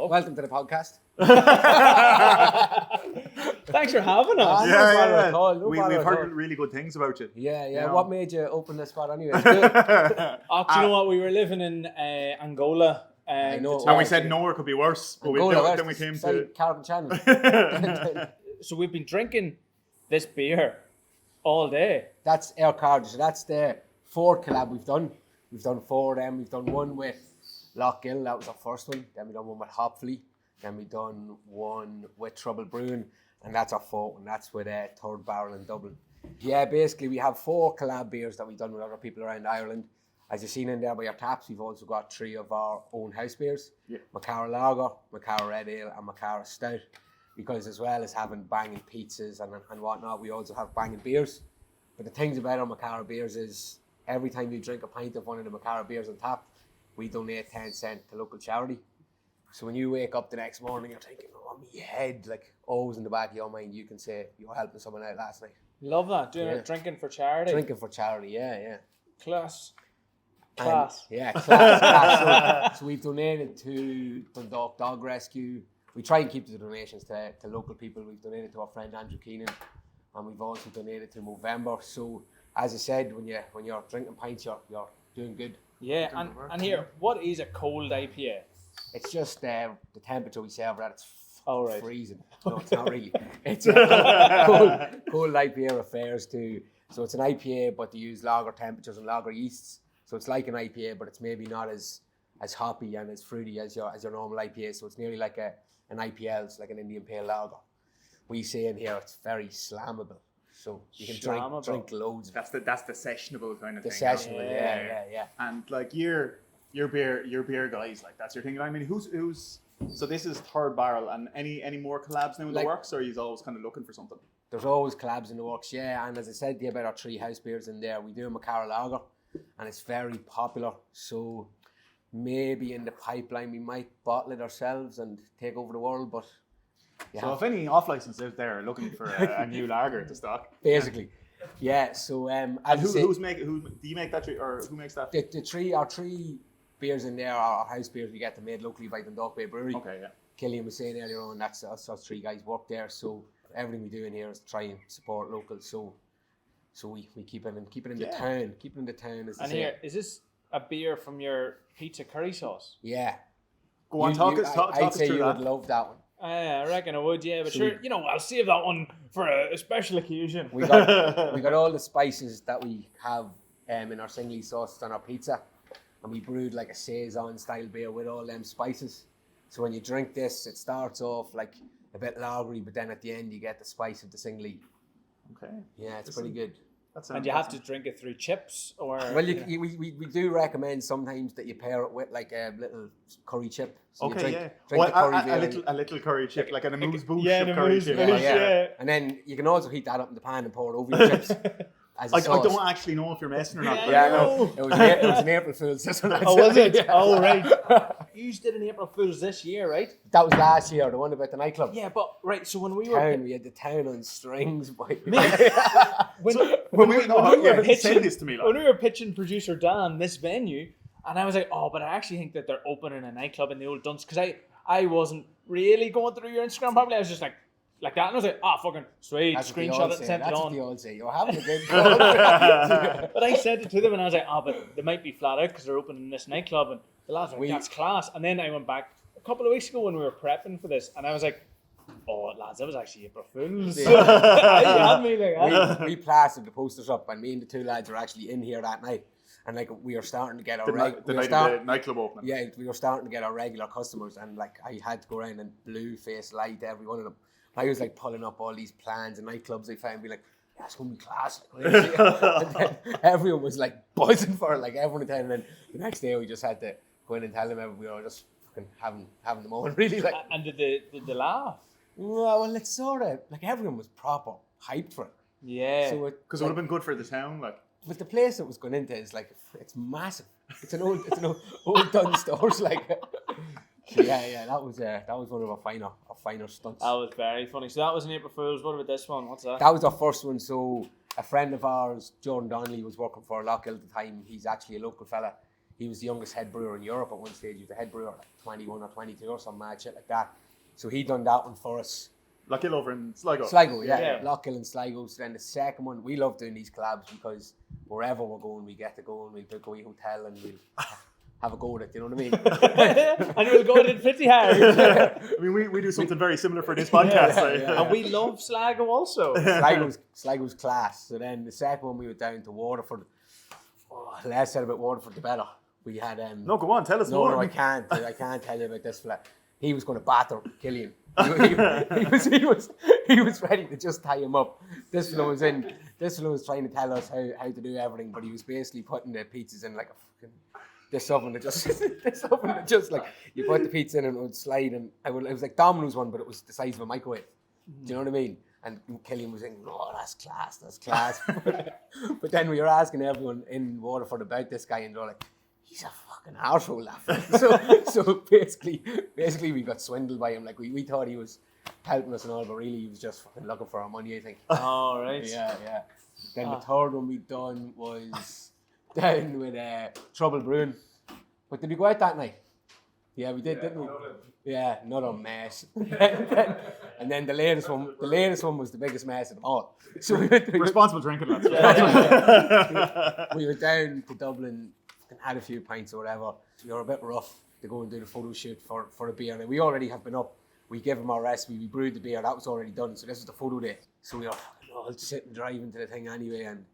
Hello. Welcome to the podcast. Thanks for having us. No bother at all, no bother We've at all. heard really good things about you. Yeah. You know. What made you open this spot anyway? It's good. Oh, do you know what? We were living in Angola. I know. And we said nowhere could be worse, but then we came to... Carrick Channel. So we've been drinking this beer all day. That's our card. So that's the 4th collab we've done. We've done 4 of them. We've done one with Lochgill. That was our first one. Then we done one with Hopfully. Then we done one with Trouble Brewing. And that's our 4th one. That's with Third Barrel in Dublin. Yeah, basically we have 4 collab beers that we've done with other people around Ireland. As you've seen in there by your taps, we've also got 3 of our own house beers. Yeah. Mo Chara Lager, Mo Chara Red Ale and Mo Chara Stout. Because as well as having banging pizzas and whatnot, we also have banging beers. But the things about our Mo Chara beers is every time you drink a pint of one of the Mo Chara beers on tap, we donate 10 cents to local charity. So when you wake up the next morning, you're thinking, oh, my head, like always in the back of your mind, you can say you're helping someone out last night. Love that. Doing it, drinking for charity. Drinking for charity, yeah. Class. Class. So we've donated to Dundalk Dog Rescue. We try and keep the donations to local people. We've donated to our friend Andrew Keenan, and we've also donated to Movember. So as I said, when you're drinking pints, you're doing good. Yeah, and here, what is a cold IPA? It's just the temperature we serve at. It's freezing. No, it's not really. It's cold IPA refers to, so it's an IPA, but they use lager temperatures and lager yeasts. So it's like an IPA, but it's maybe not as hoppy and as fruity as your normal IPA. So it's nearly like an IPL, it's like an Indian Pale Lager. We say in here it's very slammable. So you can drink loads. That's the sessionable kind of thing. The sessionable, yeah. And like your beer guys, like that's your thing. I mean, who's so this is Third Barrel, and any more collabs now in the works, or are you always kind of looking for something? There's always collabs in the works, yeah. And as I said about our 3 house beers in there, we do a Mo Chara Lager, and it's very popular. So maybe in the pipeline we might bottle it ourselves and take over the world, but so if any off-license out there are looking for a new lager to stock, basically, yeah. So and who do you make that, or who makes that? Our 3 beers in there are our house beers. We get them made locally by Dundalk Bay Brewery. Okay, yeah. Killian was saying earlier on, that's us 3 guys work there. So everything we do in here is to try and support local. So we keep it in the town. Keep it in the town. And here, is this a beer from your pizza curry sauce? Yeah. Go on, talk us through that. I'd say you would love that one. I reckon I would, yeah. But sure, I'll save that one for a special occasion. We got all the spices that we have in our singly sauce on our pizza, and we brewed like a saison style beer with all them spices. So when you drink this, it starts off like a bit lagery, but then at the end you get the spice of the singly. Okay. Yeah, it's pretty good. And you have to drink it through chips, or well, we do recommend sometimes that you pair it with like a little curry chip. So drink a little curry chip, like an amuse bouche curry chip. And then you can also heat that up in the pan and pour it over your chips. I don't actually know if you're messing or not. Yeah, I know. It was an April Fool's. That's what oh, was it? Oh, right. You did an April Fool's this year, right? That was last year, the one about the nightclub. Yeah, but right. So when we we had the town on strings, boy. When we were pitching producer Dan this venue, and I was like, oh, but I actually think that they're opening a nightclub in the old Dunce, because I wasn't really going through your Instagram properly. I was just like that, and I was like, fucking sweet, screenshot it and sent it on. That's what they all say. You're having a good call. But I said it to them, and I was like, but they might be flat out because they're opening this nightclub, and the lads were like, that's class. And then I went back a couple of weeks ago when we were prepping for this, and I was like, oh, lads, that was actually April Fool's. We plastered the posters up, and me and the 2 lads were actually in here that night. And like we were starting to get our the nightclub opening. Yeah, we were starting to get our regular customers, and like I had to go around and blue face light every one of them. I was like pulling up all these plans and nightclubs I found, be like, yeah, it's gonna be class. And then everyone was like buzzing for it, like everyone in town. And then the next day we just had to go in and tell them we were just fucking having them on, really. Like, and did they laugh? Well, it's sort of like everyone was proper hyped for it. Yeah. So because it would have been good for the town, like. But the place it was going into is like, it's massive. It's an old done stores, like. So yeah, that was one of our finer stunts. That was very funny. So that was an April Fool's. What about this one? What's that? That was our first one. So a friend of ours, Jordan Donnelly, was working for Lochgill at the time. He's actually a local fella. he was the youngest head brewer in Europe at one stage. He was the head brewer at like 21 or 22 or some mad shit like that. So he done that one for us. Lockgill over in Sligo. Sligo, yeah. Lockgill and Sligo. So then the second one, we love doing these collabs because wherever we're going, we get to go and we'll book a wee hotel and we'll have a go at it, you know what I mean? And we'll go at it pretty hard. I mean, we do something very similar for this podcast. And we love Sligo also. Sligo's class. So then the second one, we went down to Waterford. Oh, less said about Waterford, the better. We had... no, go on, tell us more. No, I can't tell you about this fella. He was going to batter Killian. He was ready to just tie him up. This fellow was trying to tell us how to do everything, but he was basically putting the pizzas in like a fucking... This oven that just like you put the pizza in and it would slide, and it was like Domino's one, but it was the size of a microwave. Do you know what I mean? And Killian was saying, "Oh, that's class." But then we were asking everyone in Waterford about this guy, and they're like, "He's a fucking arsehole, laughing." So basically we got swindled by him. Like we thought he was helping us and all, but really he was just fucking looking for our money, I think. Oh, right. Yeah. Then the third one we done was down with Trouble Brewing. But did we go out that night? Yeah, we did, didn't we? Yeah, another mess. And then the latest one was the biggest mess of them all. So responsible drinking, lads. We were down to Dublin and had a few pints or whatever. We were a bit rough to go and do the photo shoot for a beer. And we already have been up. We gave them our recipe. We brewed the beer. That was already done. So this is the photo day. So we were all sitting driving to the thing anyway, and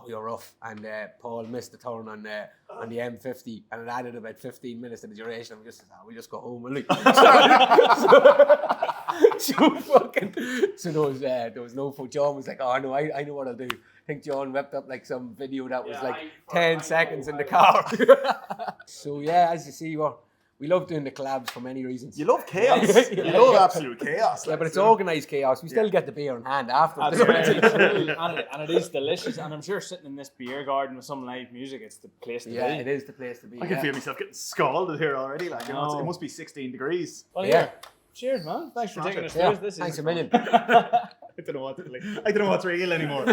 we were rough. And Paul missed the turn on the M50, and it added about 15 minutes to the duration. And we just said, we just go home, will we? So there was no phone. John was like, "Oh no, I know what I'll do." I think John whipped up like some video that was 10 seconds in the car. So yeah, as you see, we love doing the collabs for many reasons. You love chaos. You love absolute chaos. Yeah, but it's organised chaos. We still get the beer in hand after. And it is delicious. And I'm sure sitting in this beer garden with some live music, it's the place to be. Yeah, it is the place to be. I can feel myself getting scalded here already. Like it must be 16 degrees. Well, yeah. Cheers, man. Thanks for taking us through. This thanks a million. I don't know what's real anymore.